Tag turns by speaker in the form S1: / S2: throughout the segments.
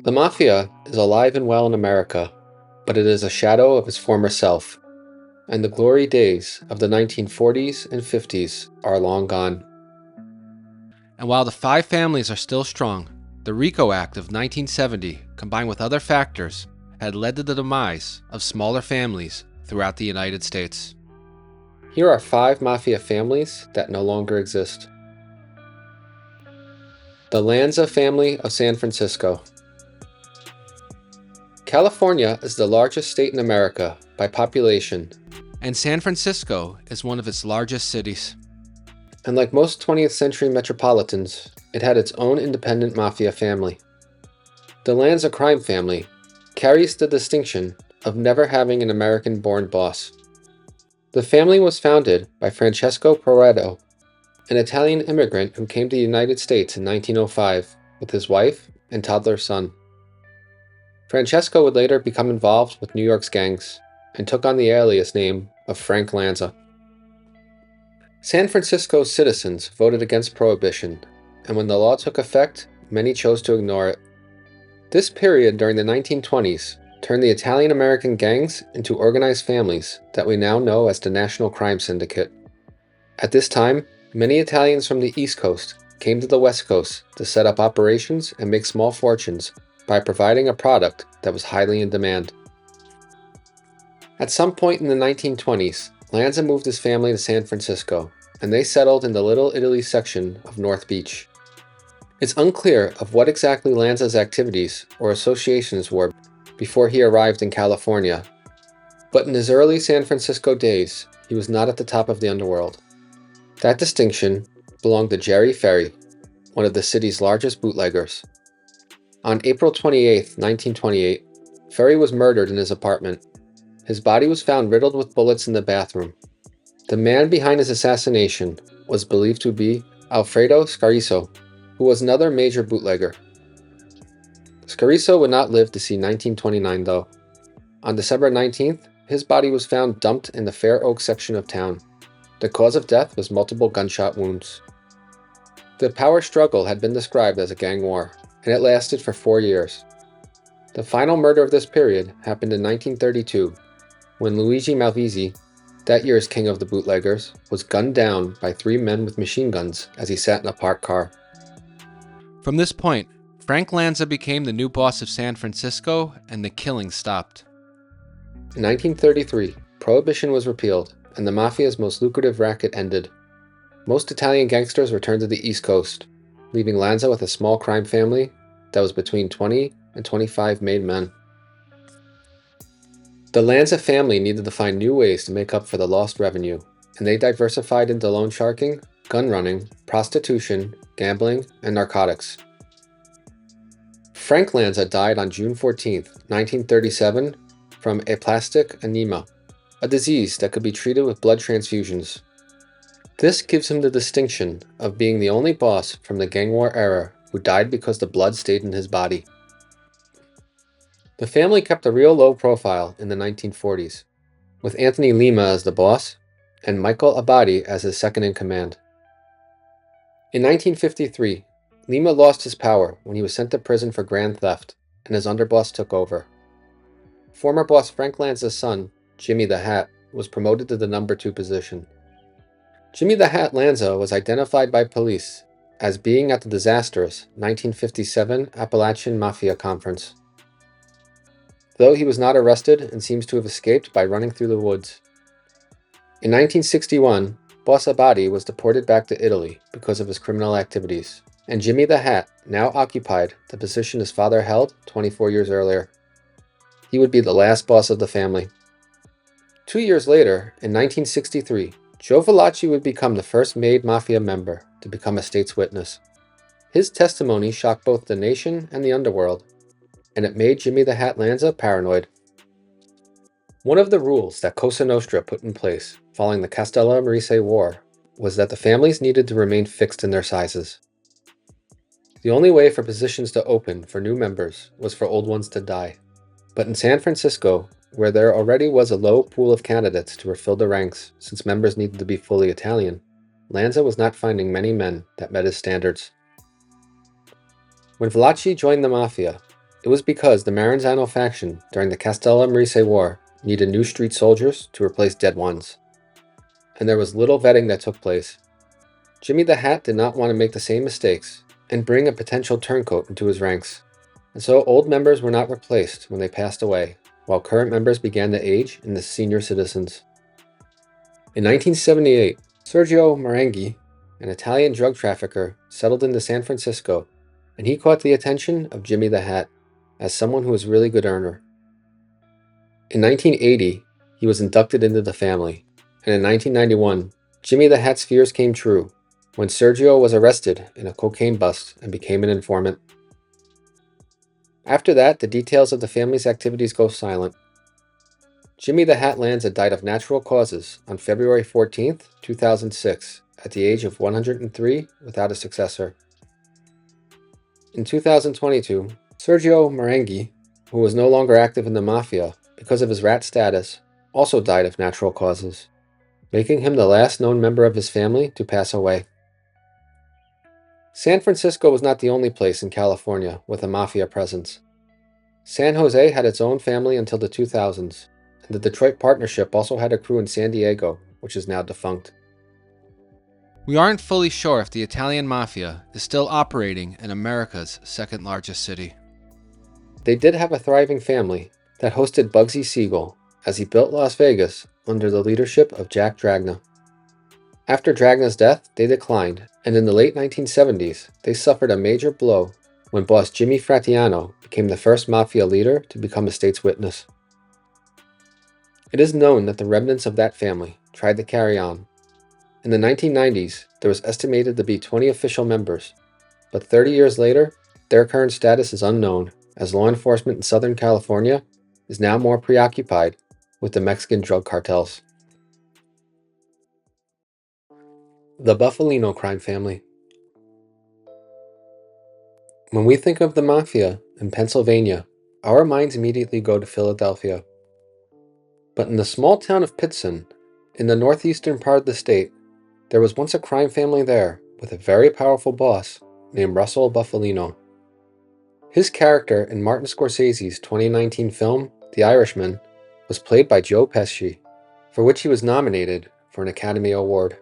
S1: The Mafia is alive and well in America, but it is a shadow of its former self, and the glory days of the 1940s and 50s are long gone.
S2: And while the five families are still strong, the RICO Act of 1970, combined with other factors, had led to the demise of smaller families throughout the United States.
S1: Here are 5 Mafia families that no longer exist. The Lanza Family of San Francisco. California is the largest state in America by population,
S2: And San Francisco is one of its largest cities.
S1: and like most 20th century metropolitans, it had its own independent mafia family. The Lanza crime family carries the distinction of never having an American-born boss. The family was founded by Francesco Pareto, an Italian immigrant who came to the United States in 1905 with his wife and toddler son. Francesco would later become involved with New York's gangs and took on the alias name of Frank Lanza. San Francisco's citizens voted against Prohibition, and when the law took effect, many chose to ignore it. This period during the 1920s turned the Italian-American gangs into organized families that we now know as the National Crime Syndicate. At this time, many Italians from the East Coast came to the West Coast to set up operations and make small fortunes by providing a product that was highly in demand. At some point in the 1920s, Lanza moved his family to San Francisco, and they settled in the Little Italy section of North Beach. It's unclear of what exactly Lanza's activities or associations were before he arrived in California, but in his early San Francisco days, he was not at the top of the underworld. That distinction belonged to Jerry Ferry, one of the city's largest bootleggers. On April 28, 1928, Ferry was murdered in his apartment. His body was found riddled with bullets in the bathroom. The man behind his assassination was believed to be Alfredo Scariso, who was another major bootlegger. Scariso would not live to see 1929 though. On December 19th, his body was found dumped in the Fair Oaks section of town. The cause of death was multiple gunshot wounds. The power struggle had been described as a gang war, and it lasted for 4 years. The final murder of this period happened in 1932, when Luigi Malvisi, that year's king of the bootleggers, was gunned down by 3 men with machine guns as he sat in a parked car.
S2: From this point, Frank Lanza became the new boss of San Francisco, and the killing stopped.
S1: In 1933, Prohibition was repealed, and the Mafia's most lucrative racket ended. Most Italian gangsters returned to the East Coast, leaving Lanza with a small crime family that was between 20 and 25 made men. The Lanza family needed to find new ways to make up for the lost revenue, and they diversified into loan sharking, gun running, prostitution, gambling, and narcotics. Frank Lanza died on June 14, 1937, from aplastic anemia, a disease that could be treated with blood transfusions. This gives him the distinction of being the only boss from the gang war era who died because the blood stayed in his body. The family kept a real low profile in the 1940s, with Anthony Lima as the boss and Michael Abadi as his second-in-command. In 1953, Lima lost his power when he was sent to prison for grand theft, and his underboss took over. Former boss Frank Lanza's son, Jimmy the Hat, was promoted to the number 2 position. Jimmy the Hat Lanza was identified by police as being at the disastrous 1957 Appalachian Mafia Conference, though he was not arrested and seems to have escaped by running through the woods. In 1961, Boss Abadi was deported back to Italy because of his criminal activities, and Jimmy the Hat now occupied the position his father held 24 years earlier. He would be the last boss of the family. 2 years later, in 1963, Joe Valachi would become the first made Mafia member to become a state's witness. His testimony shocked both the nation and the underworld, and it made Jimmy the Hat Lanza paranoid. One of the rules that Cosa Nostra put in place following the Castellammarese War was that the families needed to remain fixed in their sizes. The only way for positions to open for new members was for old ones to die. But in San Francisco, where there already was a low pool of candidates to refill the ranks since members needed to be fully Italian, Lanza was not finding many men that met his standards. When Valachi joined the Mafia, It was because the Maranzano faction during the Castellamrise War needed new street soldiers to replace dead ones. And there was little vetting that took place. Jimmy the Hat did not want to make the same mistakes and bring a potential turncoat into his ranks. And so old members were not replaced when they passed away, while current members began to age into senior citizens. In 1978, Sergio Maranghi, an Italian drug trafficker, settled into San Francisco, and he caught the attention of Jimmy the Hat as someone who was a really good earner. In 1980, he was inducted into the family, and in 1991, Jimmy the Hat's fears came true when Sergio was arrested in a cocaine bust and became an informant. After that, the details of the family's activities go silent. Jimmy the Hat Lanza died of natural causes on February 14, 2006, at the age of 103 without a successor. In 2022, Sergio Maranghi, who was no longer active in the mafia because of his rat status, also died of natural causes, making him the last known member of his family to pass away. San Francisco was not the only place in California with a mafia presence. San Jose had its own family until the 2000s, and the Detroit Partnership also had a crew in San Diego, which is now defunct.
S2: We aren't fully sure if the Italian Mafia is still operating in America's second largest city.
S1: They did have a thriving family that hosted Bugsy Siegel as he built Las Vegas under the leadership of Jack Dragna. After Dragna's death, they declined, and in the late 1970s, they suffered a major blow when boss Jimmy Fratiano became the first mafia leader to become a state's witness. It is known that the remnants of that family tried to carry on. In the 1990s, there was estimated to be 20 official members, but 30 years later, their current status is unknown, as law enforcement in Southern California is now more preoccupied with the Mexican drug cartels. The Bufalino crime family. When we think of the mafia in Pennsylvania, our minds immediately go to Philadelphia. But in the small town of Pittston, in the northeastern part of the state, there was once a crime family there with a very powerful boss named Russell Bufalino. His character in Martin Scorsese's 2019 film, The Irishman, was played by Joe Pesci, for which he was nominated for an Academy Award.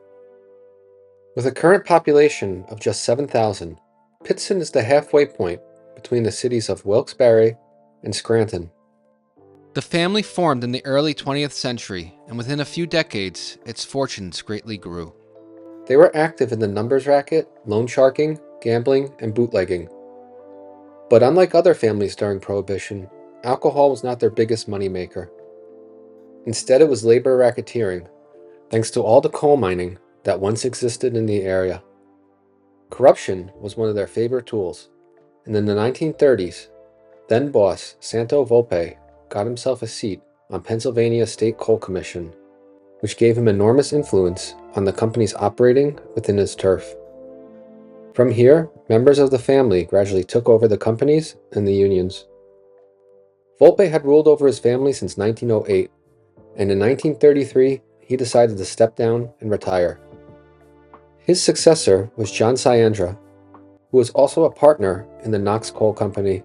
S1: With a current population of just 7,000, Pittston is the halfway point between the cities of Wilkes-Barre and Scranton.
S2: The family formed in the early 20th century, and within a few decades, its fortunes greatly grew.
S1: They were active in the numbers racket, loan sharking, gambling, and bootlegging. But unlike other families during Prohibition, alcohol was not their biggest moneymaker. Instead, it was labor racketeering, thanks to all the coal mining that once existed in the area. Corruption was one of their favorite tools, and in the 1930s, then boss Santo Volpe got himself a seat on Pennsylvania State Coal Commission, which gave him enormous influence on the companies operating within his turf. From here, members of the family gradually took over the companies and the unions. Volpe had ruled over his family since 1908, and in 1933, he decided to step down and retire. His successor was John Ciandra, who was also a partner in the Knox Coal Company.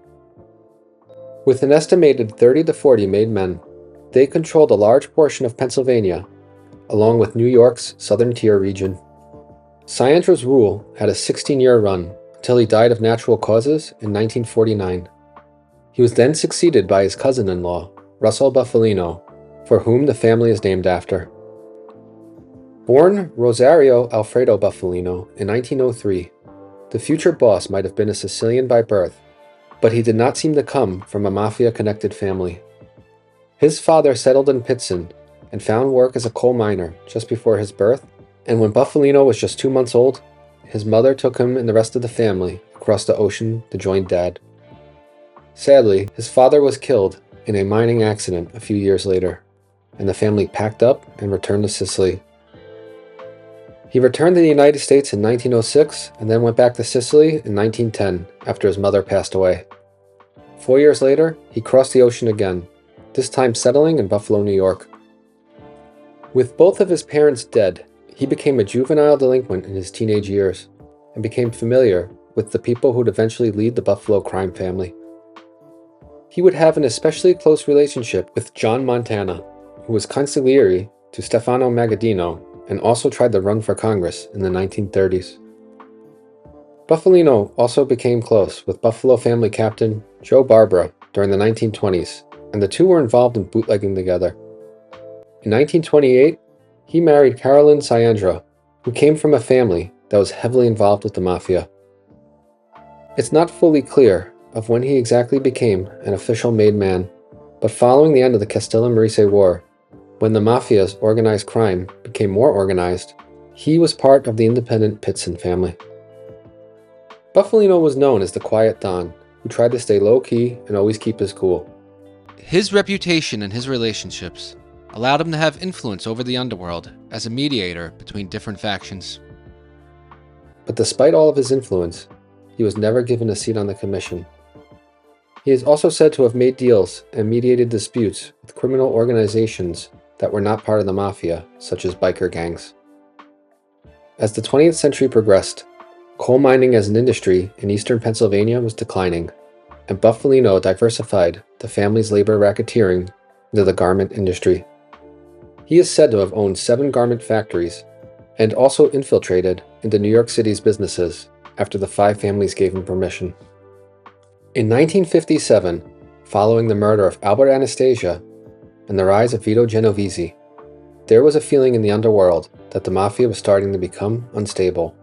S1: With an estimated 30 to 40 made men, they controlled a large portion of Pennsylvania, along with New York's Southern Tier region. Ciandra's rule had a 16-year run until he died of natural causes in 1949. He was then succeeded by his cousin-in-law, Russell Bufalino, for whom the family is named after. Born Rosario Alfredo Bufalino in 1903, the future boss might have been a Sicilian by birth, but he did not seem to come from a mafia-connected family. His father settled in Pittston and found work as a coal miner just before his birth, and when Bufalino was just 2 months old, his mother took him and the rest of the family across the ocean to join Dad. Sadly, his father was killed in a mining accident a few years later, and the family packed up and returned to Sicily. He returned to the United States in 1906 and then went back to Sicily in 1910 after his mother passed away. 4 years later, he crossed the ocean again, this time settling in Buffalo, New York. With both of his parents dead, he became a juvenile delinquent in his teenage years and became familiar with the people who'd eventually lead the Buffalo crime family. He would have an especially close relationship with John Montana, who was consigliere to Stefano Magaddino and also tried to run for Congress in the 1930s. Bufalino also became close with Buffalo family captain Joe Barbara during the 1920s, and the two were involved in bootlegging together. In 1928, he married Carolyn Ciandra, who came from a family that was heavily involved with the Mafia. It's not fully clear of when he exactly became an official made man, but following the end of the Castellammarese War, when the Mafia's organized crime became more organized, he was part of the independent Pitson family. Bufalino was known as the Quiet Don, who tried to stay low-key and always keep his cool.
S2: His reputation and his relationships allowed him to have influence over the underworld as a mediator between different factions.
S1: But despite all of his influence, he was never given a seat on the commission. He is also said to have made deals and mediated disputes with criminal organizations that were not part of the Mafia, such as biker gangs. As the 20th century progressed, coal mining as an industry in eastern Pennsylvania was declining, and Bufalino diversified the family's labor racketeering into the garment industry. He is said to have owned 7 garment factories and also infiltrated into New York City's businesses after the 5 families gave him permission. In 1957, following the murder of Albert Anastasia and the rise of Vito Genovese, there was a feeling in the underworld that the Mafia was starting to become unstable.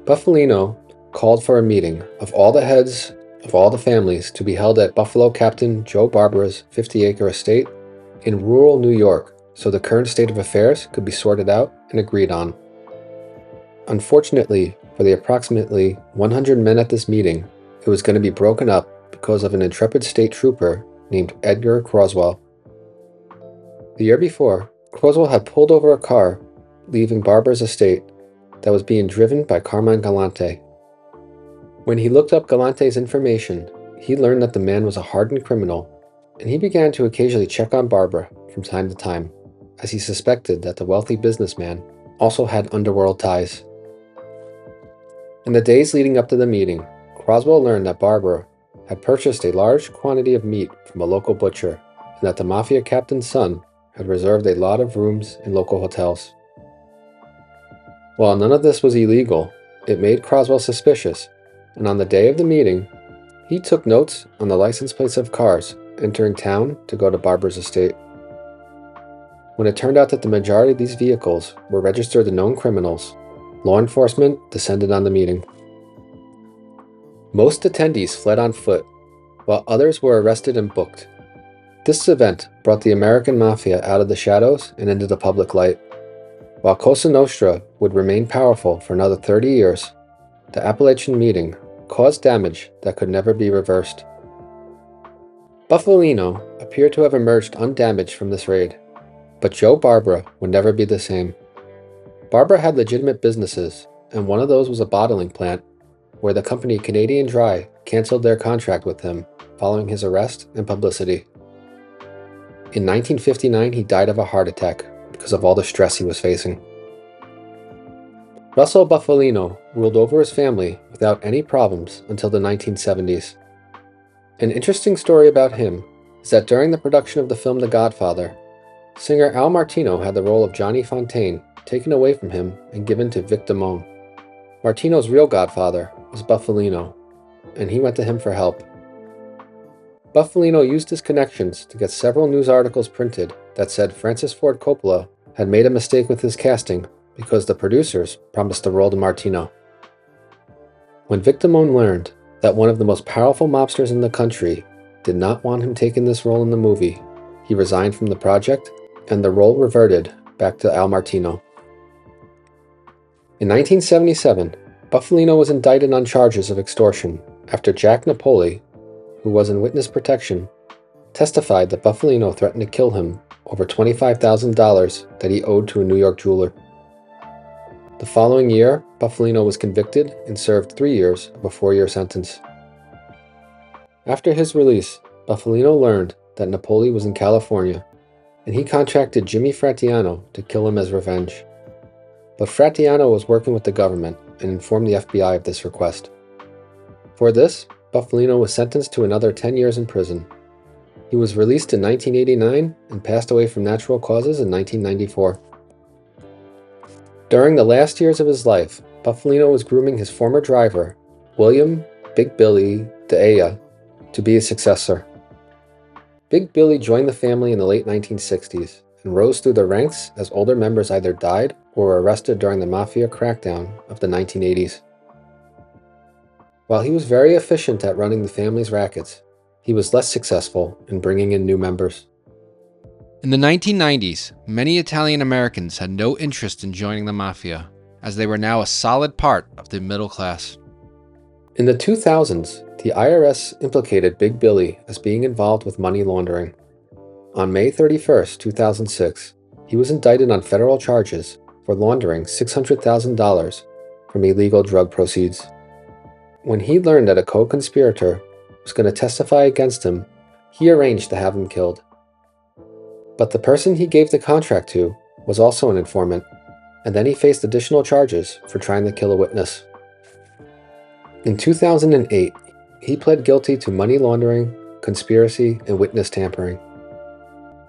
S1: Bufalino called for a meeting of all the heads of all the families to be held at Buffalo Captain Joe Barbara's 50-acre estate in rural New York so the current state of affairs could be sorted out and agreed on. Unfortunately, for the approximately 100 men at this meeting, it was going to be broken up because of an intrepid state trooper named Edgar Croswell. The year before, Croswell had pulled over a car leaving Barbara's estate that was being driven by Carmine Galante. When he looked up Galante's information, he learned that the man was a hardened criminal, and he began to occasionally check on Barbara from time to time, as he suspected that the wealthy businessman also had underworld ties. In the days leading up to the meeting, Croswell learned that Barbara had purchased a large quantity of meat from a local butcher, and that the Mafia captain's son had reserved a lot of rooms in local hotels. While none of this was illegal, it made Croswell suspicious, and on the day of the meeting, he took notes on the license plates of cars entering town to go to Barbara's estate. When it turned out that the majority of these vehicles were registered to known criminals, law enforcement descended on the meeting. Most attendees fled on foot, while others were arrested and booked. This event brought the American Mafia out of the shadows and into the public light. While Cosa Nostra would remain powerful for another 30 years, the Appalachian meeting caused damage that could never be reversed. Bufalino appeared to have emerged undamaged from this raid, but Joe Barbara would never be the same. Barbara had legitimate businesses, and one of those was a bottling plant, where the company Canadian Dry canceled their contract with him following his arrest and publicity. In 1959, he died of a heart attack because of all the stress he was facing. Russell Bufalino ruled over his family without any problems until the 1970s. An interesting story about him is that during the production of the film The Godfather, singer Al Martino had the role of Johnny Fontaine taken away from him and given to Vic Damone. Martino's real godfather was Bufalino, and he went to him for help. Bufalino used his connections to get several news articles printed that said Francis Ford Coppola had made a mistake with his casting because the producers promised the role to Martino. When Vic Damone learned that one of the most powerful mobsters in the country did not want him taking this role in the movie, he resigned from the project, and the role reverted back to Al Martino. In 1977, Bufalino was indicted on charges of extortion after Jack Napoli, who was in witness protection, testified that Bufalino threatened to kill him over $25,000 that he owed to a New York jeweler. The following year, Bufalino was convicted and served 3 years of a 4-year sentence. After his release, Bufalino learned that Napoli was in California, and he contracted Jimmy Fratiano to kill him as revenge. But Fratiano was working with the government and informed the FBI of this request. For this, Bufalino was sentenced to another 10 years in prison. He was released in 1989 and passed away from natural causes in 1994. During the last years of his life, Bufalino was grooming his former driver, William Big Billy D'Ea, to be his successor. Big Billy joined the family in the late 1960s and rose through the ranks as older members either died or were arrested during the Mafia crackdown of the 1980s. While he was very efficient at running the family's rackets, he was less successful in bringing in new members.
S2: In the 1990s, many Italian Americans had no interest in joining the Mafia, as they were now a solid part of the middle class.
S1: In the 2000s, the IRS implicated Big Billy as being involved with money laundering. On May 31, 2006, he was indicted on federal charges for laundering $600,000 from illegal drug proceeds. When he learned that a co-conspirator was going to testify against him, he arranged to have him killed. But the person he gave the contract to was also an informant, and then he faced additional charges for trying to kill a witness. In 2008, he pled guilty to money laundering, conspiracy, and witness tampering.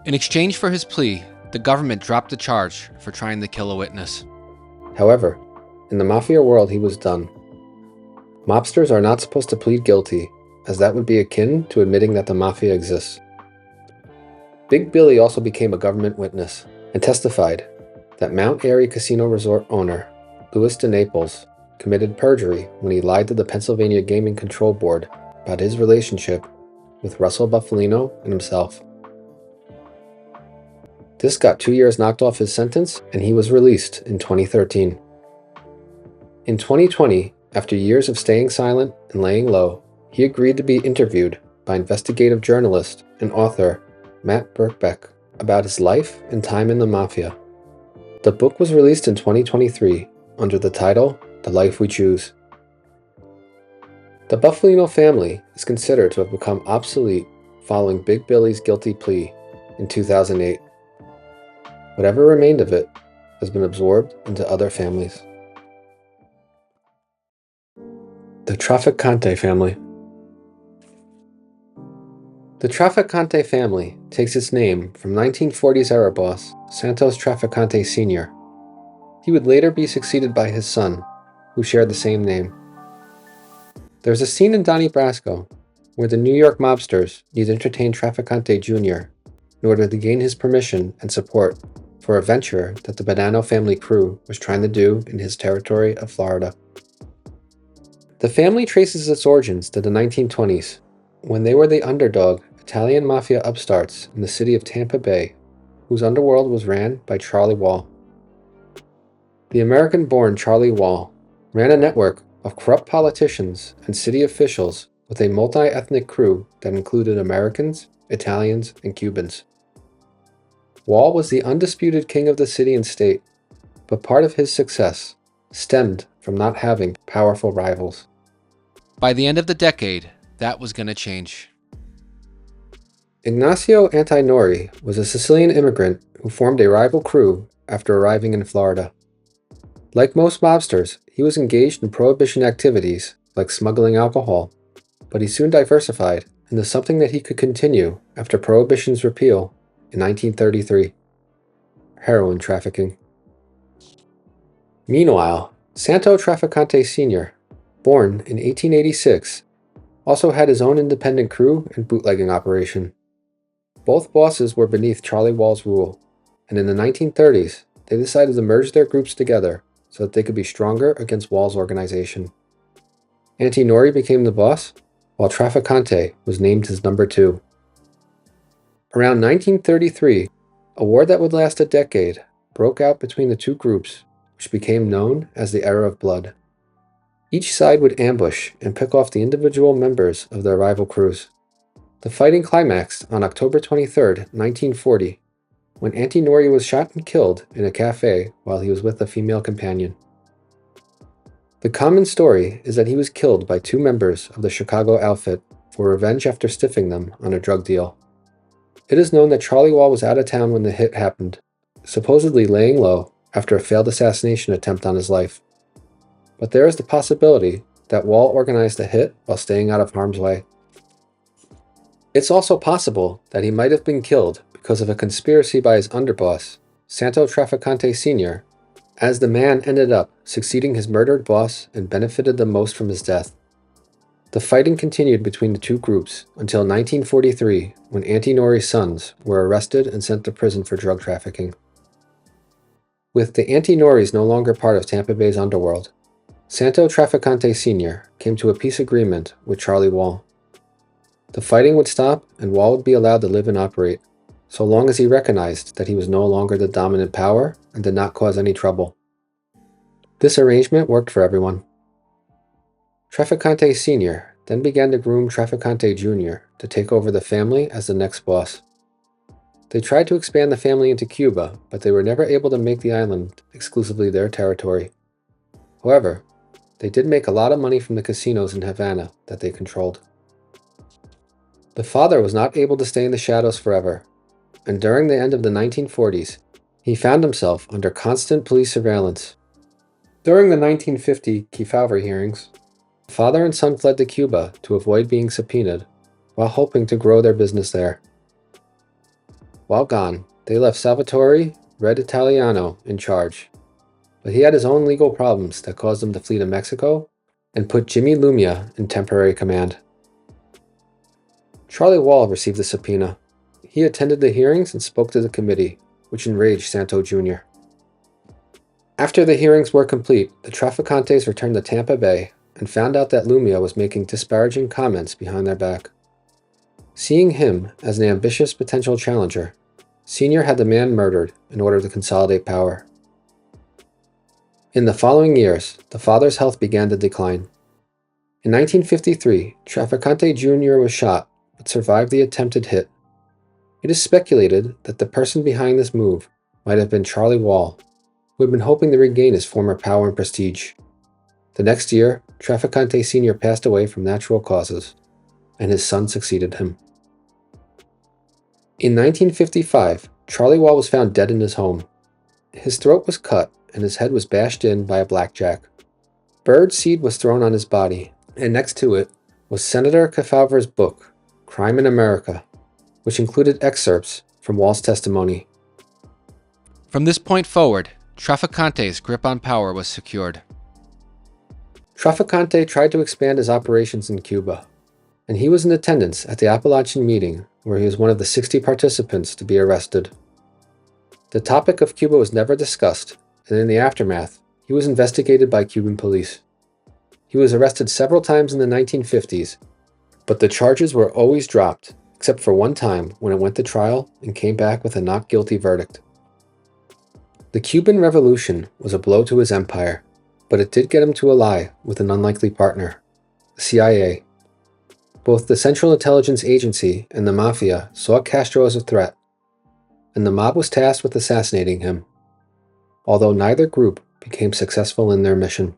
S2: In exchange for his plea, the government dropped the charge for trying to kill a witness.
S1: However, in the Mafia world, he was done. Mobsters are not supposed to plead guilty, as that would be akin to admitting that the Mafia exists. Big Billy also became a government witness and testified that Mount Airy Casino Resort owner, Louis de Naples, committed perjury when he lied to the Pennsylvania Gaming Control Board about his relationship with Russell Bufalino and himself. This got 2 years knocked off his sentence, and he was released in 2013. In 2020, after years of staying silent and laying low, he agreed to be interviewed by investigative journalist and author Matt Birkbeck about his life and time in the Mafia. The book was released in 2023 under the title The Life We Choose. The Bufalino family is considered to have become obsolete following Big Billy's guilty plea in 2008. Whatever remained of it has been absorbed into other families. The Trafficante family. The Trafficante family takes its name from 1940s era boss Santos Trafficante Sr. He would later be succeeded by his son, who shared the same name. There's a scene in Donnie Brasco where the New York mobsters need to entertain Trafficante Jr. in order to gain his permission and support for a venture that the Bonanno family crew was trying to do in his territory of Florida. The family traces its origins to the 1920s, when they were the underdog Italian Mafia upstarts in the city of Tampa Bay, whose underworld was ran by Charlie Wall. The American-born Charlie Wall ran a network of corrupt politicians and city officials with a multi-ethnic crew that included Americans, Italians, and Cubans. Wall was the undisputed king of the city and state, but part of his success stemmed from not having powerful rivals.
S2: By the end of the decade, that was going to change.
S1: Ignacio Antinori was a Sicilian immigrant who formed a rival crew after arriving in Florida. Like most mobsters, he was engaged in prohibition activities like smuggling alcohol, but he soon diversified into something that he could continue after Prohibition's repeal in 1933: heroin trafficking. Meanwhile, Santo Trafficante Sr., born in 1886, also had his own independent crew and bootlegging operation. Both bosses were beneath Charlie Wall's rule, and in the 1930s, they decided to merge their groups together so that they could be stronger against Wall's organization. Antinori became the boss, while Trafficante was named his number two. Around 1933, a war that would last a decade broke out between the two groups, which became known as the Era of Blood. Each side would ambush and pick off the individual members of their rival crews. The fighting climaxed on October 23, 1940, when Antinori was shot and killed in a cafe while he was with a female companion. The common story is that he was killed by two members of the Chicago outfit for revenge after stiffing them on a drug deal. It is known that Charlie Wall was out of town when the hit happened, supposedly laying low after a failed assassination attempt on his life. But there is the possibility that Wall organized the hit while staying out of harm's way. It's also possible that he might have been killed because of a conspiracy by his underboss, Santo Trafficante Sr., as the man ended up succeeding his murdered boss and benefited the most from his death. The fighting continued between the two groups until 1943, when Antinori's sons were arrested and sent to prison for drug trafficking. With the Antinoris no longer part of Tampa Bay's underworld, Santo Trafficante Sr. came to a peace agreement with Charlie Wall. The fighting would stop and Wall would be allowed to live and operate, so long as he recognized that he was no longer the dominant power and did not cause any trouble. This arrangement worked for everyone. Trafficante Sr. then began to groom Trafficante Jr. to take over the family as the next boss. They tried to expand the family into Cuba, but they were never able to make the island exclusively their territory. However, they did make a lot of money from the casinos in Havana that they controlled. The father was not able to stay in the shadows forever, and during the end of the 1940s, he found himself under constant police surveillance. During the 1950 Kefauver hearings, father and son fled to Cuba to avoid being subpoenaed, while hoping to grow their business there. While gone, they left Salvatore Red Italiano in charge, but he had his own legal problems that caused him to flee to Mexico and put Jimmy Lumia in temporary command. Charlie Wall received the subpoena. He attended the hearings and spoke to the committee, which enraged Santo Jr. After the hearings were complete, the Trafficantes returned to Tampa Bay and found out that Lumia was making disparaging comments behind their back. Seeing him as an ambitious potential challenger, Sr. had the man murdered in order to consolidate power. In the following years, the father's health began to decline. In 1953, Trafficante Jr. was shot, but survived the attempted hit. It is speculated that the person behind this move might have been Charlie Wall, who had been hoping to regain his former power and prestige. The next year, Trafficante Sr. passed away from natural causes, and his son succeeded him. In 1955, Charlie Wall was found dead in his home. His throat was cut and his head was bashed in by a blackjack. Bird seed was thrown on his body, and next to it was Senator Kefauver's book, Crime in America, which included excerpts from Wall's testimony.
S2: From this point forward, Trafficante's grip on power was secured.
S1: Trafficante tried to expand his operations in Cuba, and he was in attendance at the Appalachian meeting where he was one of the 60 participants to be arrested. The topic of Cuba was never discussed, and in the aftermath, he was investigated by Cuban police. He was arrested several times in the 1950s, but the charges were always dropped, except for one time when it went to trial and came back with a not guilty verdict. The Cuban Revolution was a blow to his empire, but it did get him to ally with an unlikely partner, the CIA. Both the Central Intelligence Agency and the Mafia saw Castro as a threat, and the mob was tasked with assassinating him, although neither group became successful in their mission.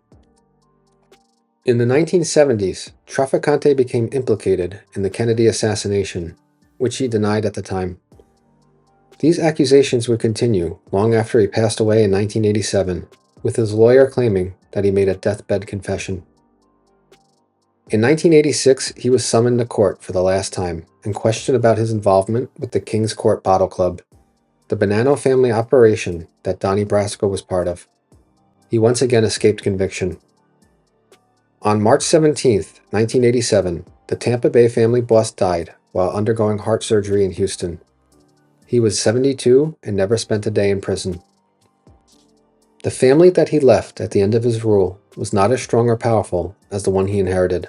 S1: In the 1970s, Trafficante became implicated in the Kennedy assassination, which he denied at the time. These accusations would continue long after he passed away in 1987, with his lawyer claiming that he made a deathbed confession. In 1986, he was summoned to court for the last time and questioned about his involvement with the King's Court Bottle Club, the Bonanno family operation that Donnie Brasco was part of. He once again escaped conviction. On March 17, 1987, the Tampa Bay family boss died while undergoing heart surgery in Houston. He was 72 and never spent a day in prison. The family that he left at the end of his rule was not as strong or powerful as the one he inherited.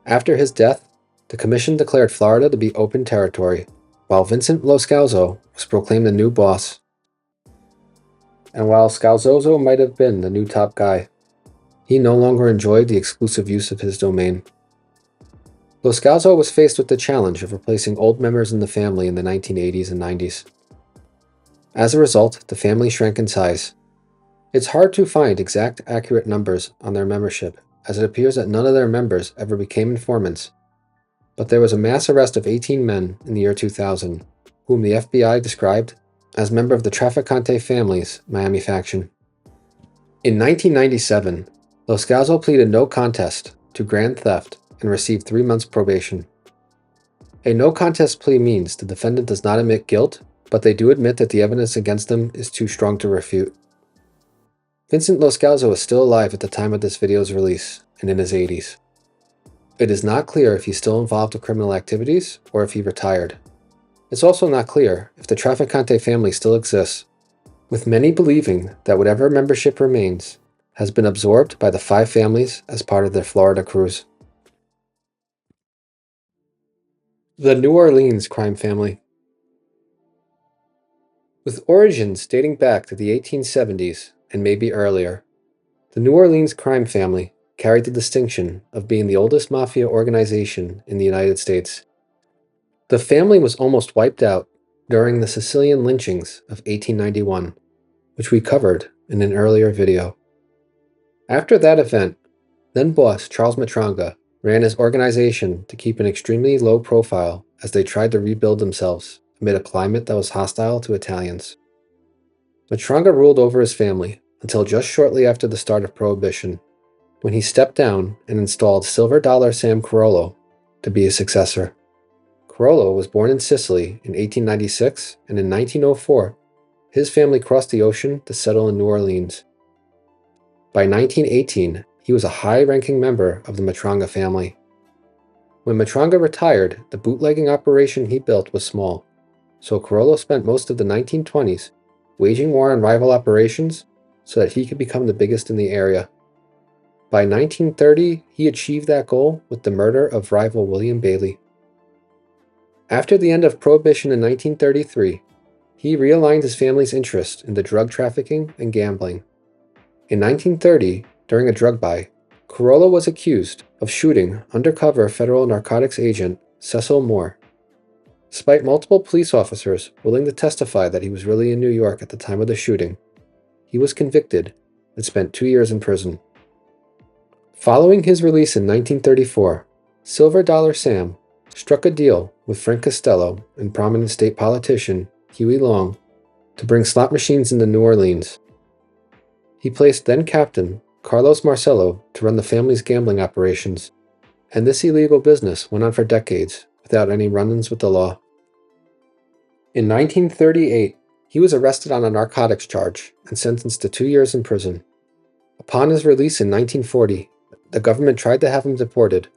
S1: After his death, the commission declared Florida to be open territory, while Vincent Lo Scalzo was proclaimed the new boss. And while Scalzozo might have been the new top guy, he no longer enjoyed the exclusive use of his domain. Lo Scalzo was faced with the challenge of replacing old members in the family in the 1980s and 90s. As a result, the family shrank in size. It's hard to find exact accurate numbers on their membership, as it appears that none of their members ever became informants, but there was a mass arrest of 18 men in the year 2000, whom the FBI described as member of the Trafficante family's Miami faction. In 1997, Los Scalzo pleaded no contest to grand theft and received 3 months probation. A no contest plea means the defendant does not admit guilt, but they do admit that the evidence against them is too strong to refute. Vincent Los Scalzo is still alive at the time of this video's release, and in his 80s. It is not clear if he's still involved with criminal activities or if he retired. It's also not clear if the Trafficante family still exists, with many believing that whatever membership remains has been absorbed by the 5 families as part of their Florida cruise. The New Orleans crime family. With origins dating back to the 1870s and maybe earlier, the New Orleans crime family carried the distinction of being the oldest mafia organization in the United States. The family was almost wiped out during the Sicilian lynchings of 1891, which we covered in an earlier video. After that event, then boss Charles Matranga ran his organization to keep an extremely low profile as they tried to rebuild themselves amid a climate that was hostile to Italians. Matranga ruled over his family until just shortly after the start of Prohibition, when he stepped down and installed Silver Dollar Sam Carollo to be his successor. Carollo was born in Sicily in 1896, and in 1904, his family crossed the ocean to settle in New Orleans. By 1918, he was a high-ranking member of the Matranga family. When Matranga retired, the bootlegging operation he built was small, so Carollo spent most of the 1920s waging war on rival operations so that he could become the biggest in the area. By 1930, he achieved that goal with the murder of rival William Bailey. After the end of Prohibition in 1933, he realigned his family's interest into drug trafficking and gambling. In 1930, during a drug buy, Carollo was accused of shooting undercover federal narcotics agent Cecil Moore. Despite multiple police officers willing to testify that he was really in New York at the time of the shooting, he was convicted and spent 2 years in prison. Following his release in 1934, Silver Dollar Sam struck a deal with Frank Costello and prominent state politician Huey Long to bring slot machines into New Orleans. He placed then-captain Carlos Marcello to run the family's gambling operations, and this illegal business went on for decades without any run-ins with the law. In 1938, he was arrested on a narcotics charge and sentenced to 2 years in prison. Upon his release in 1940, the government tried to have him deported.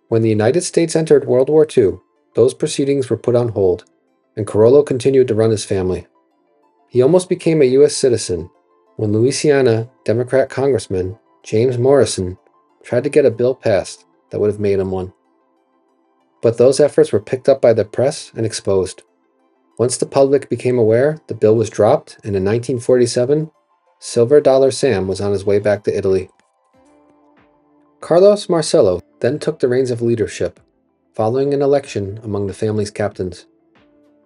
S1: When the United States entered World War II, those proceedings were put on hold, and Carollo continued to run his family. He almost became a U.S. citizen when Louisiana Democrat Congressman James Morrison tried to get a bill passed that would have made him one. But those efforts were picked up by the press and exposed. Once the public became aware, the bill was dropped, and in 1947, Silver Dollar Sam was on his way back to Italy. Carlos Marcello then took the reins of leadership, following an election among the family's captains.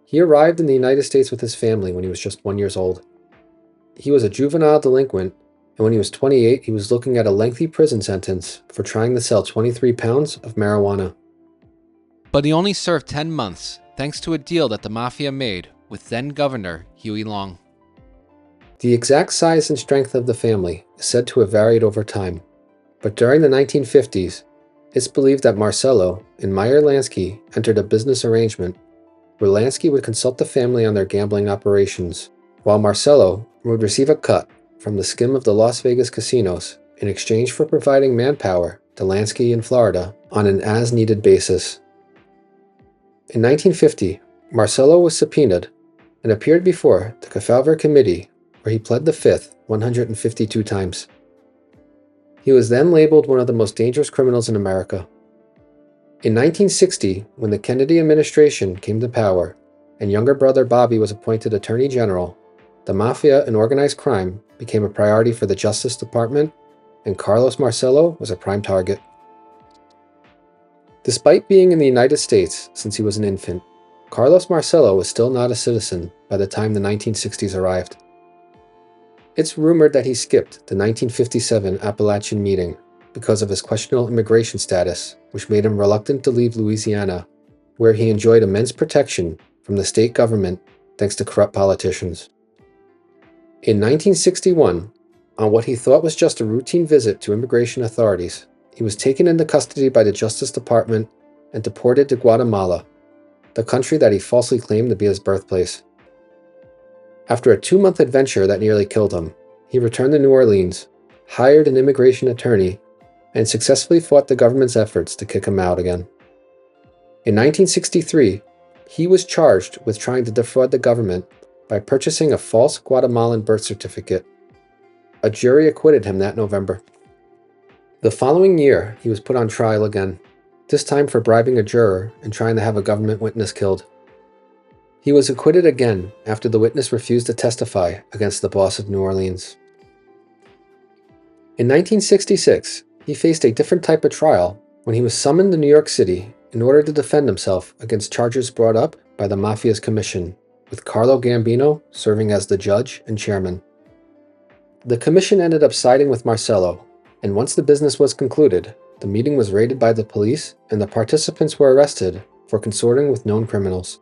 S1: He arrived in the United States with his family when he was just 1 year old. He was a juvenile delinquent, and when he was 28, he was looking at a lengthy prison sentence for trying to sell 23 pounds of marijuana.
S2: But he only served 10 months, thanks to a deal that the Mafia made with then-Governor Huey Long.
S1: The exact size and strength of the family is said to have varied over time, but during the 1950s, it's believed that Marcello and Meyer Lansky entered a business arrangement where Lansky would consult the family on their gambling operations, while Marcello would receive a cut from the skim of the Las Vegas casinos in exchange for providing manpower to Lansky in Florida on an as-needed basis. In 1950, Marcello was subpoenaed and appeared before the Kefauver Committee, where he pled the Fifth 152 times. He was then labeled one of the most dangerous criminals in America. In 1960, when the Kennedy administration came to power and younger brother Bobby was appointed Attorney General, the Mafia and organized crime became a priority for the Justice Department, and Carlos Marcello was a prime target. Despite being in the United States since he was an infant, Carlos Marcello was still not a citizen by the time the 1960s arrived. It's rumored that he skipped the 1957 Appalachian meeting because of his questionable immigration status, which made him reluctant to leave Louisiana, where he enjoyed immense protection from the state government thanks to corrupt politicians. In 1961, on what he thought was just a routine visit to immigration authorities, he was taken into custody by the Justice Department and deported to Guatemala, the country that he falsely claimed to be his birthplace. After a 2-month adventure that nearly killed him, he returned to New Orleans, hired an immigration attorney, and successfully fought the government's efforts to kick him out again. In 1963, he was charged with trying to defraud the government by purchasing a false Guatemalan birth certificate. A jury acquitted him that November. The following year, he was put on trial again, this time for bribing a juror and trying to have a government witness killed. He was acquitted again after the witness refused to testify against the boss of New Orleans. In 1966, he faced a different type of trial when he was summoned to New York City in order to defend himself against charges brought up by the Mafia's commission, with Carlo Gambino serving as the judge and chairman. The commission ended up siding with Marcello, and once the business was concluded, the meeting was raided by the police and the participants were arrested for consorting with known criminals.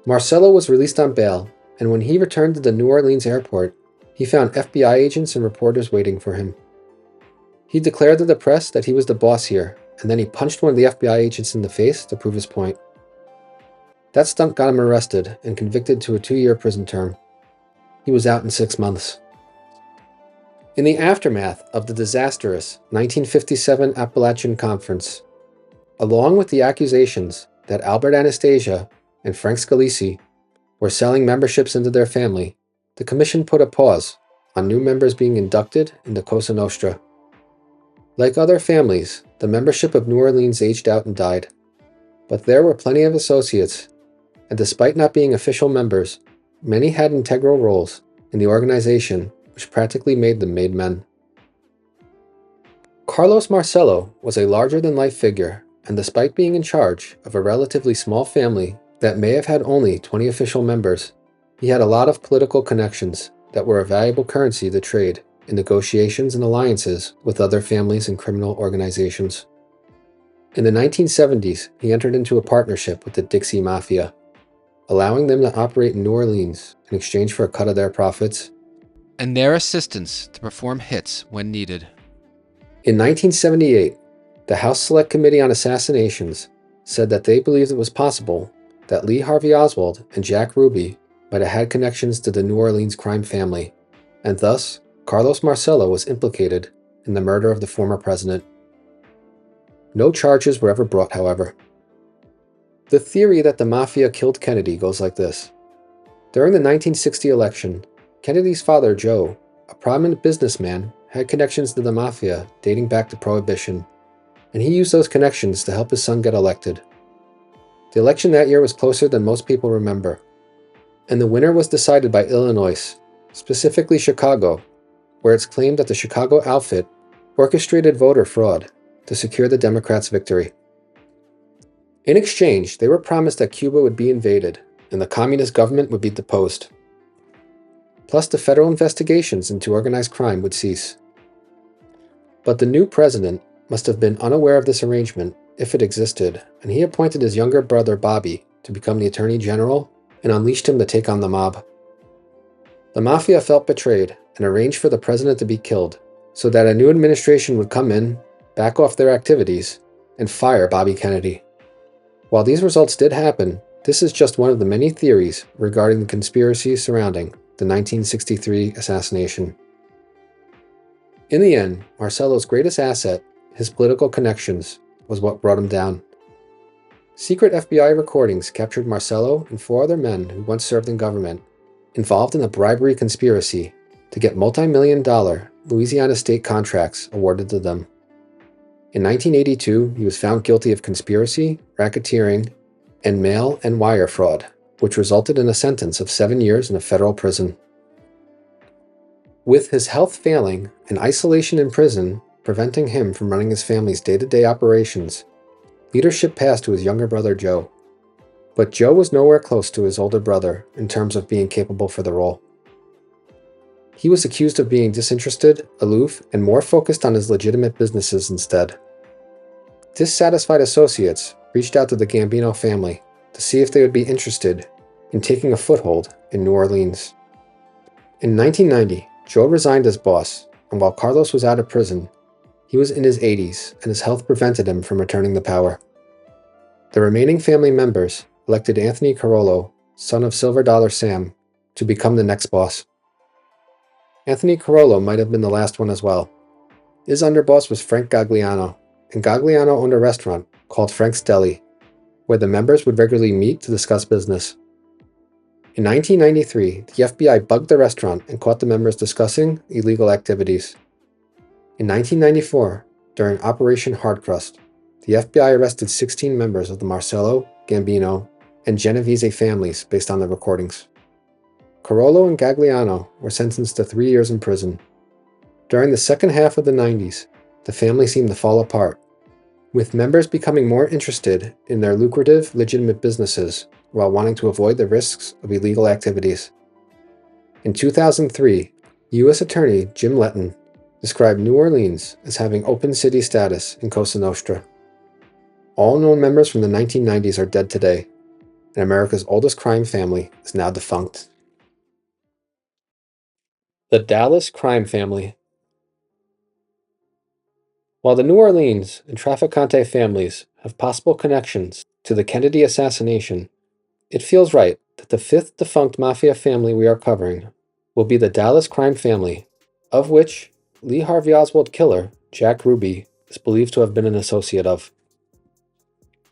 S1: Marcello was released on bail, and when he returned to the New Orleans airport, he found FBI agents and reporters waiting for him. He declared to the press that he was the boss here, and then he punched one of the FBI agents in the face to prove his point. That stunt got him arrested and convicted to a 2-year prison term. He was out in 6 months. In the aftermath of the disastrous 1957 Appalachian Conference, along with the accusations that Albert Anastasia and Frank Scalise were selling memberships into their family, the commission put a pause on new members being inducted into Cosa Nostra. Like other families, the membership of New Orleans aged out and died. But there were plenty of associates, and despite not being official members, many had integral roles in the organization, which practically made them made men. Carlos Marcello was a larger-than-life figure, and despite being in charge of a relatively small family that may have had only 20 official members, he had a lot of political connections that were a valuable currency to trade in negotiations and alliances with other families and criminal organizations. In the 1970s, he entered into a partnership with the Dixie Mafia, allowing them to operate in New Orleans in exchange for a cut of their profits
S2: and their assistance to perform hits when needed.
S1: In 1978, the House Select Committee on Assassinations said that they believed it was possible that Lee Harvey Oswald and Jack Ruby might have had connections to the New Orleans crime family, and thus Carlos Marcello was implicated in the murder of the former president. No charges were ever brought, however. The theory that the Mafia killed Kennedy goes like this. During the 1960 election, Kennedy's father, Joe, a prominent businessman, had connections to the Mafia dating back to Prohibition, and he used those connections to help his son get elected. The election that year was closer than most people remember, and the winner was decided by Illinois, specifically Chicago, where it's claimed that the Chicago outfit orchestrated voter fraud to secure the Democrats' victory. In exchange, they were promised that Cuba would be invaded and the communist government would be deposed. Plus, the federal investigations into organized crime would cease. But the new president must have been unaware of this arrangement, if it existed, and he appointed his younger brother Bobby to become the Attorney General and unleashed him to take on the mob. The Mafia felt betrayed and arranged for the president to be killed, so that a new administration would come in, back off their activities, and fire Bobby Kennedy. While these results did happen, this is just one of the many theories regarding the conspiracy surrounding the 1963 assassination. In the end, Marcello's greatest asset, his political connections, was what brought him down. Secret FBI recordings captured Marcello and 4 other men who once served in government, involved in a bribery conspiracy to get multi-million-dollar Louisiana state contracts awarded to them. In 1982, he was found guilty of conspiracy, racketeering, and mail and wire fraud, which resulted in a sentence of 7 years in a federal prison. With his health failing and isolation in prison preventing him from running his family's day-to-day operations, leadership passed to his younger brother Joe. But Joe was nowhere close to his older brother in terms of being capable for the role. He was accused of being disinterested, aloof, and more focused on his legitimate businesses instead. Dissatisfied associates reached out to the Gambino family to see if they would be interested in taking a foothold in New Orleans. In 1990, Joe resigned as boss, and while Carlos was out of prison, he was in his 80s and his health prevented him from returning the power. The remaining family members elected Anthony Carollo, son of Silver Dollar Sam, to become the next boss. Anthony Carollo might have been the last one as well. His underboss was Frank Gagliano, and Gagliano owned a restaurant called Frank's Deli, where the members would regularly meet to discuss business. In 1993, the FBI bugged the restaurant and caught the members discussing illegal activities. In 1994, during Operation Hard Crust, the FBI arrested 16 members of the Marcello, Gambino, and Genovese families based on the recordings. Carollo and Gagliano were sentenced to 3 years in prison. During the second half of the 90s, the family seemed to fall apart, with members becoming more interested in their lucrative, legitimate businesses while wanting to avoid the risks of illegal activities. In 2003, U.S. Attorney Jim Letton described New Orleans as having open city status in Cosa Nostra. All known members from the 1990s are dead today, and America's oldest crime family is now defunct. The Dallas Crime Family. While the New Orleans and Trafficante families have possible connections to the Kennedy assassination, it feels right that the fifth defunct mafia family we are covering will be the Dallas crime family, of which Lee Harvey Oswald killer Jack Ruby is believed to have been an associate of.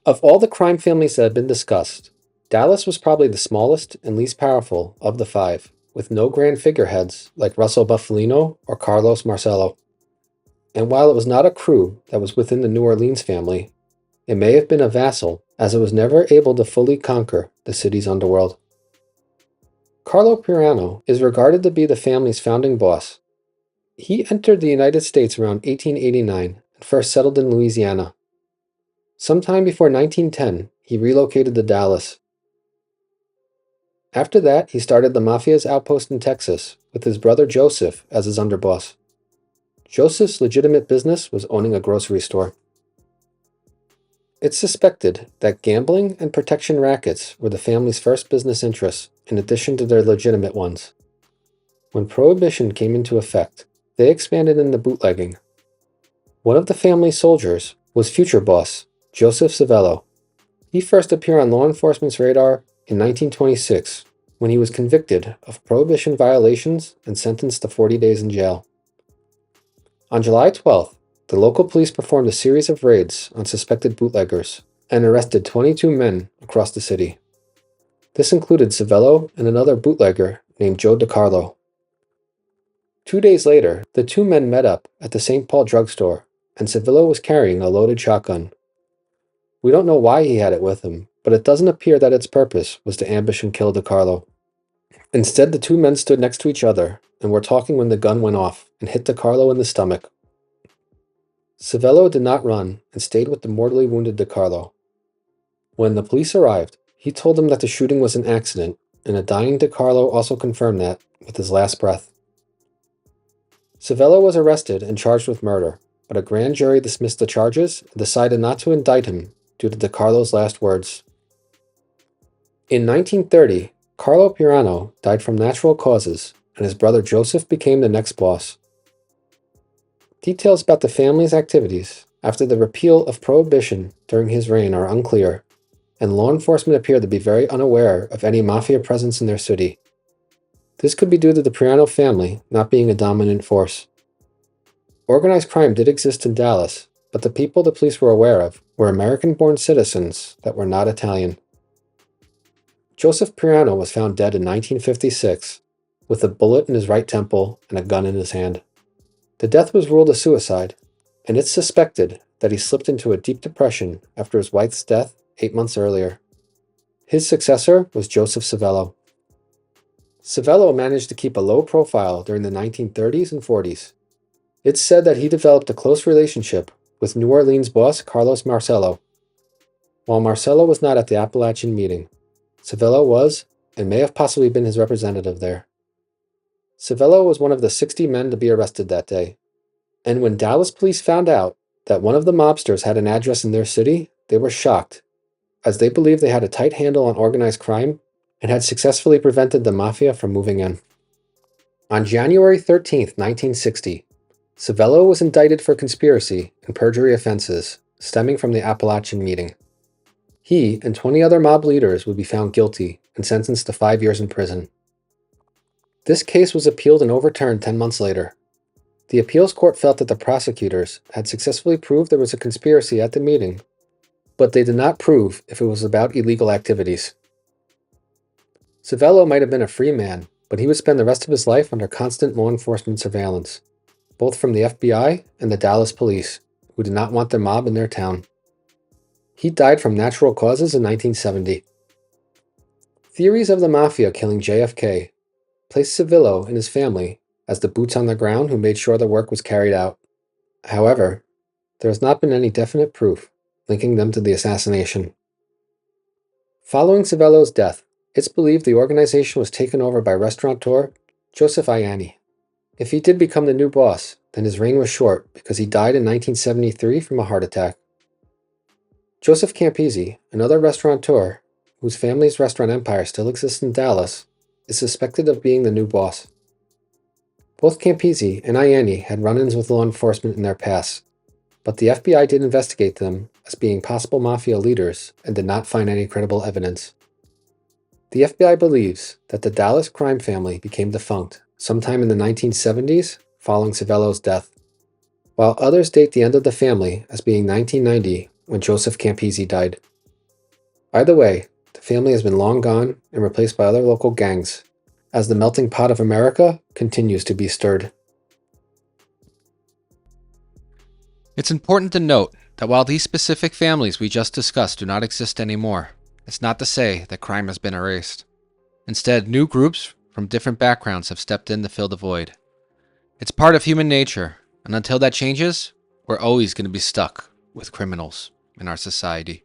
S1: Of all the crime families that have been discussed, Dallas was probably the smallest and least powerful of the five, with no grand figureheads like Russell Bufalino or Carlos Marcello. And while it was not a crew that was within the New Orleans family, it may have been a vassal, as it was never able to fully conquer the city's underworld. Carlo Pirano is regarded to be the family's founding boss. He entered the United States around 1889 and first settled in Louisiana. Sometime before 1910, he relocated to Dallas. After that, he started the Mafia's outpost in Texas, with his brother Joseph as his underboss. Joseph's legitimate business was owning a grocery store. It's suspected that gambling and protection rackets were the family's first business interests, in addition to their legitimate ones. When Prohibition came into effect, they expanded into bootlegging. One of the family's soldiers was future boss, Joseph Savello. He first appeared on law enforcement's radar in 1926, when he was convicted of Prohibition violations and sentenced to 40 days in jail. On July 12th, the local police performed a series of raids on suspected bootleggers and arrested 22 men across the city. This included Savello and another bootlegger named Joe DiCarlo. 2 days later, the two men met up at the St. Paul drugstore, and Savello was carrying a loaded shotgun. We don't know why he had it with him, but it doesn't appear that its purpose was to ambush and kill DiCarlo. Instead, the two men stood next to each other and were talking when the gun went off and hit DiCarlo in the stomach. Savello did not run and stayed with the mortally wounded DiCarlo. When the police arrived, he told them that the shooting was an accident, and a dying DiCarlo also confirmed that with his last breath. Savello was arrested and charged with murder, but a grand jury dismissed the charges and decided not to indict him due to DiCarlo's last words. In 1930, Carlo Pirano died from natural causes, and his brother Joseph became the next boss. Details about the family's activities after the repeal of Prohibition during his reign are unclear, and law enforcement appear to be very unaware of any mafia presence in their city. This could be due to the Pirano family not being a dominant force. Organized crime did exist in Dallas, but the people the police were aware of were American-born citizens that were not Italian. Joseph Pirano was found dead in 1956, with a bullet in his right temple and a gun in his hand. The death was ruled a suicide, and it's suspected that he slipped into a deep depression after his wife's death 8 months earlier. His successor was Joseph Savello. Savello managed to keep a low profile during the 1930s and 40s. It's said that he developed a close relationship with New Orleans boss Carlos Marcello. While Marcello was not at the Appalachian meeting, Savello was, and may have possibly been his representative there. Savello was one of the 60 men to be arrested that day, and when Dallas police found out that one of the mobsters had an address in their city, they were shocked, as they believed they had a tight handle on organized crime and had successfully prevented the mafia from moving in. On January 13, 1960, Savello was indicted for conspiracy and perjury offenses stemming from the Appalachian Meeting. He and 20 other mob leaders would be found guilty and sentenced to 5 years in prison. This case was appealed and overturned 10 months later. The appeals court felt that the prosecutors had successfully proved there was a conspiracy at the meeting, but they did not prove if it was about illegal activities. Savello might have been a free man, but he would spend the rest of his life under constant law enforcement surveillance, both from the FBI and the Dallas police, who did not want their mob in their town. He died from natural causes in 1970. Theories of the Mafia killing JFK placed Savello and his family as the boots on the ground who made sure the work was carried out. However, there has not been any definite proof linking them to the assassination. Following Savello's death, it's believed the organization was taken over by restaurateur Joseph Ianni. If he did become the new boss, then his reign was short because he died in 1973 from a heart attack. Joseph Campisi, another restaurateur whose family's restaurant empire still exists in Dallas, is suspected of being the new boss. Both Campisi and Ianni had run-ins with law enforcement in their past, but the FBI did investigate them as being possible mafia leaders and did not find any credible evidence. The FBI believes that the Dallas crime family became defunct sometime in the 1970s following Savello's death, while others date the end of the family as being 1990 when Joseph Campisi died. Either way, the family has been long gone and replaced by other local gangs, as the melting pot of America continues to be stirred.
S2: It's important to note that while these specific families we just discussed do not exist anymore, it's not to say that crime has been erased. Instead, new groups from different backgrounds have stepped in to fill the void. It's part of human nature, and until that changes, we're always going to be stuck with criminals in our society.